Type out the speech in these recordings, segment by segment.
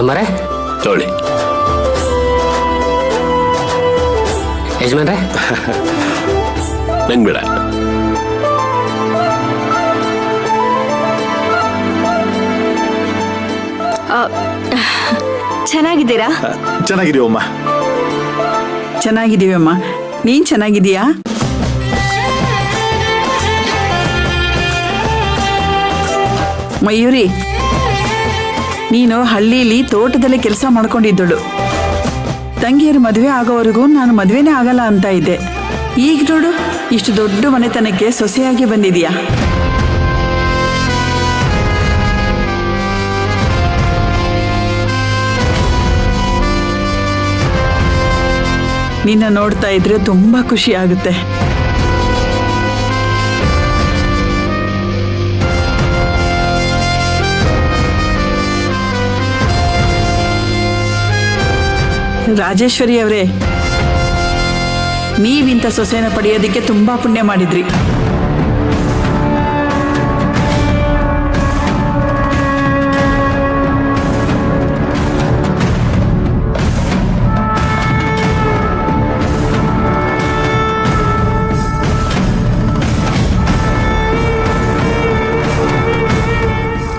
ಅಮ್ಮರೇ ತೊಳಿ ಯಜಮಾನ್ರೆ ನಂಗೆ ಬೇಡ. ಚೆನ್ನಾಗಿದ್ದೀರಾ? ಚೆನ್ನಾಗಿದೀವಮ್ಮ. ಚೆನ್ನಾಗಿದ್ದೀವಮ್ಮ. ನೀನ್ ಚೆನ್ನಾಗಿದೀಯಾ? ಮಯೂರಿ, ನೀನು ಹಳ್ಳಿಲಿ ತೋಟದಲ್ಲಿ ಕೆಲಸ ಮಾಡ್ಕೊಂಡಿದ್ದಳು. ತಂಗಿಯರ ಮದುವೆ ಆಗೋವರೆಗೂ ನಾನು ಮದುವೆನೇ ಆಗಲ್ಲ ಅಂತ ಇದ್ದೆ. ಈಗ ನೋಡು, ಇಷ್ಟು ದೊಡ್ಡ ಮನೆತನಕ್ಕೆ ಸೊಸೆಯಾಗಿ ಬಂದಿದೀಯಾ. ನಿನ್ನ ನೋಡ್ತಾ ಇದ್ರೆ ತುಂಬಾ ಖುಷಿ ಆಗುತ್ತೆ. ರಾಜೇಶ್ವರಿ ಅವರೇ, ನೀವಿಂಥ ಸೊಸೆನ ಪಡೆಯೋದಕ್ಕೆ ತುಂಬಾ ಪುಣ್ಯ ಮಾಡಿದ್ರಿ.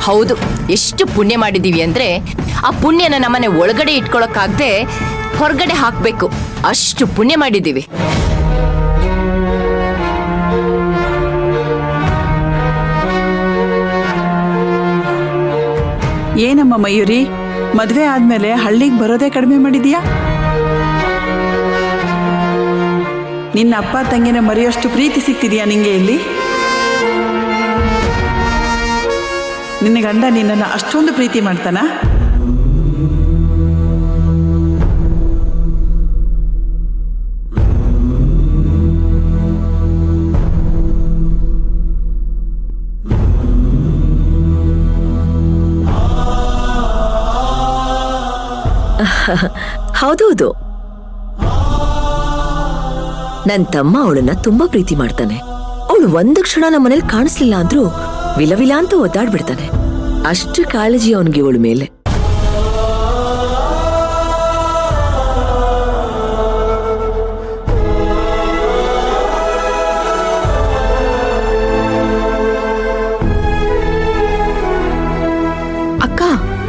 ಹೌದು, ಎಷ್ಟು ಪುಣ್ಯ ಮಾಡಿದೀವಿ ಅಂದ್ರೆ ಆ ಪುಣ್ಯನ ನಮ್ಮನೆ ಒಳಗಡೆ ಇಟ್ಕೊಳಕ್ಕಾಗದೆ ಹೊರಗಡೆ ಹಾಕ್ಬೇಕು, ಅಷ್ಟು ಪುಣ್ಯ ಮಾಡಿದೀವಿ. ಏನಮ್ಮ ಮಯೂರಿ, ಮದ್ವೆ ಆದ್ಮೇಲೆ ಹಳ್ಳಿಗೆ ಬರೋದೇ ಕಡಿಮೆ ಮಾಡಿದೀಯಾ? ನಿನ್ನ ಅಪ್ಪ ತಂಗಿನ ಮರೆಯೋಷ್ಟು ಪ್ರೀತಿ ಸಿಗ್ತಿದೀಯಾ ನಿಂಗೆ ಇಲ್ಲಿ? ನಿನ್ನ ಗಂಡ ನಿನ್ನನ್ನು ಅಷ್ಟೊಂದು ಪ್ರೀತಿ ಮಾಡ್ತಾನ? ಹೌದೌದು, ನನ್ ತಮ್ಮ ಅವಳನ್ನ ತುಂಬಾ ಪ್ರೀತಿ ಮಾಡ್ತಾನೆ. ಅವಳು ಒಂದು ಕ್ಷಣ ನಮ್ಮ ಮನೇಲಿ ಕಾಣಿಸ್ಲಿಲ್ಲ ಅಂದ್ರೂ ವಿಲವಿಲ ಅಂತ ಒದ್ದಾಡ್ಬಿಡ್ತಾನೆ. ಅಷ್ಟು ಕಾಳಜಿ ಅವನಿಗೆ ಅವಳ ಮೇಲೆ. ಅಕ್ಕ,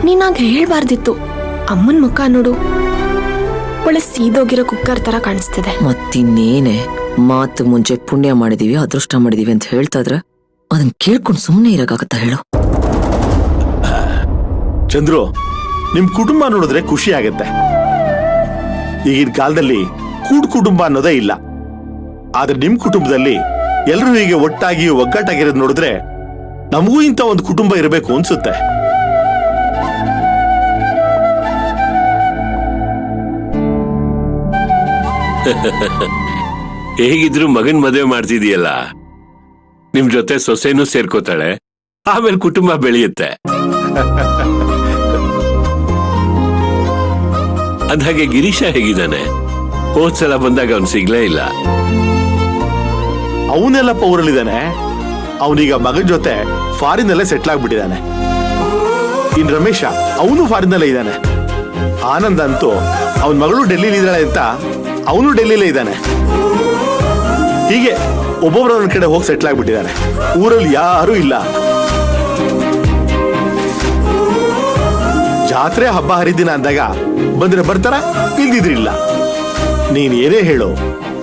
ನೀನಾಗ ಹೇಳ್ಬಾರ್ದಿತ್ತು. ಅಮ್ಮನ ಮುಖ ನೋಡು, ಒಳ್ಳೆ ಸೀದೋಗಿರೋ ಕುಕ್ಕರ್ ತರ ಕಾಣಿಸ್ತಿದೆ. ಮತ್ತಿನ್ನೇನೆ, ಮಾತು ಮುಂಚೆ ಪುಣ್ಯ ಮಾಡಿದೀವಿ, ಅದೃಷ್ಟ ಮಾಡಿದೀವಿ ಅಂತ ಹೇಳ್ತಾ ಇದ್ರೆ ಅದನ್ನ ಕೇಳ್ಕೊಂಡು ಸುಮ್ಮನೆ ಇರಕ್ಕಾಗತ್ತಾ ಹೇಳು? ಚಂದ್ರು, ನಿಮ್ ಕುಟುಂಬ ನೋಡಿದ್ರೆ ಖುಷಿ ಆಗತ್ತೆ. ಈಗಿನ ಕಾಲದಲ್ಲಿ ಕುಟುಂಬ ಅನ್ನೋದೇ ಇಲ್ಲ. ಆದ್ರೆ ನಿಮ್ ಕುಟುಂಬದಲ್ಲಿ ಎಲ್ಲರೂ ಹೀಗೆ ಒಟ್ಟಾಗಿ ಒಗ್ಗಟ್ಟಾಗಿರೋದು ನೋಡಿದ್ರೆ ನಮಗೂ ಇಂಥ ಒಂದು ಕುಟುಂಬ ಇರಬೇಕು ಅನ್ಸುತ್ತೆ. ಹೇಗಿದ್ರು ಮಗನ್ ಮದುವೆ ಮಾಡ್ತಿದೀಯಲ್ಲ, ನಿಮ್ ಜೊತೆ ಸೊಸೆನೂ ಸೇರ್ಕೋತಾಳೆ, ಆಮೇಲೆ ಕುಟುಂಬ ಬೆಳೆಯುತ್ತೆ. ಅಂದ್ಹಾಗೆ ಗಿರೀಶ ಹೇಗಿದ್ದಾನೆ? ಹೋದ್ಸಲ ಬಂದಾಗ ಅವನ್ ಸಿಗ್ಲೇ ಇಲ್ಲ. ಅವನೆಲ್ಲಪ್ಪ ಊರಲ್ಲಿದ್ದಾನೆ. ಅವನೀಗ ಮಗನ ಜೊತೆ ಫಾರಿನ್ ಅಲ್ಲೇ ಸೆಟ್ಲ್ ಆಗ್ಬಿಟ್ಟಿದ್ದಾನೆ. ಇನ್ ರಮೇಶ ಅವನು ಫಾರಿನ್ ಅಲ್ಲೇ ಇದ್ದಾನೆ. ಆನಂದ್ ಅಂತೂ ಅವನ ಮಗಳು ಡೆಲ್ಲಿಲಿ ಇದ್ದಾಳೆ ಅಂತ ಅವನು ಡೆಲ್ಲಿಲೇ ಇದ್ದಾನೆ. ಹೀಗೆ ಒಬ್ಬೊಬ್ಬರ ಒಂದ್ ಕಡೆ ಹೋಗಿ ಸೆಟ್ಲ್ ಆಗ್ಬಿಟ್ಟಿದ್ದಾನೆ. ಊರಲ್ಲಿ ಯಾರೂ ಇಲ್ಲ. ಜಾತ್ರೆ ಹಬ್ಬ ಹರಿದಿನ ಅಂದಾಗ ಬಂದ್ರೆ ಬರ್ತಾರ, ಇಲ್ದಿದ್ರಿಲ್ಲ. ನೀನ್ ಏನೇ ಹೇಳು,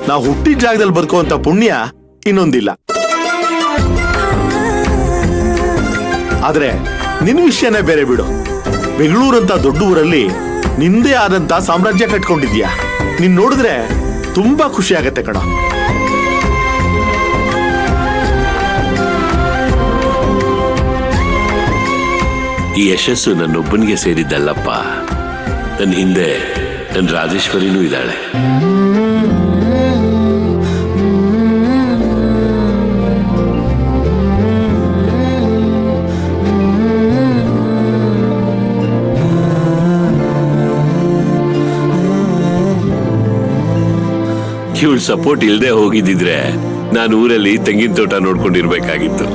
ನಾವು ಹುಟ್ಟಿದ ಜಾಗದಲ್ಲಿ ಬದುಕುವಂತ ಪುಣ್ಯ ಇನ್ನೊಂದಿಲ್ಲ. ಆದ್ರೆ ನಿನ್ ವಿಷಯನೇ ಬೇರೆ ಬಿಡು. ಬೆಂಗಳೂರಂತ ದೊಡ್ಡ ಊರಲ್ಲಿ ನಿಂದೇ ಆದಂತ ಸಾಮ್ರಾಜ್ಯ ಕಟ್ಕೊಂಡಿದ್ಯಾ. ನೀನ್ ನೋಡಿದ್ರೆ ತುಂಬಾ ಖುಷಿ ಆಗತ್ತೆ ಕಣ. ಈ ಯಶಸ್ಸು ನನ್ನೊಬ್ಬನಿಗೆ ಸೇರಿದ್ದಲ್ಲಪ್ಪ, ನನ್ನ ಹಿಂದೆ ನನ್ನ ರಾಜೇಶ್ವರಿನೂ ಇದ್ದಾಳೆ. ಇವಳು ಸಪೋರ್ಟ್ ಇಲ್ಲದೆ ಹೋಗಿದ್ದಿದ್ರೆ ನಾನು ಊರಲ್ಲಿ ತೆಂಗಿನ ತೋಟ ನೋಡ್ಕೊಂಡಿರ್ಬೇಕಾಗಿತ್ತು.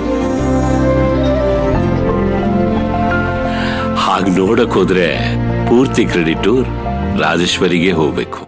ಹಾಗ್ ನೋಡಕ್ ಹೋದ್ರೆ ಪೂರ್ತಿ ಕ್ರೆಡಿಟು ರಾಜೇಶ್ವರಿಗೆ ಹೋಗ್ಬೇಕು.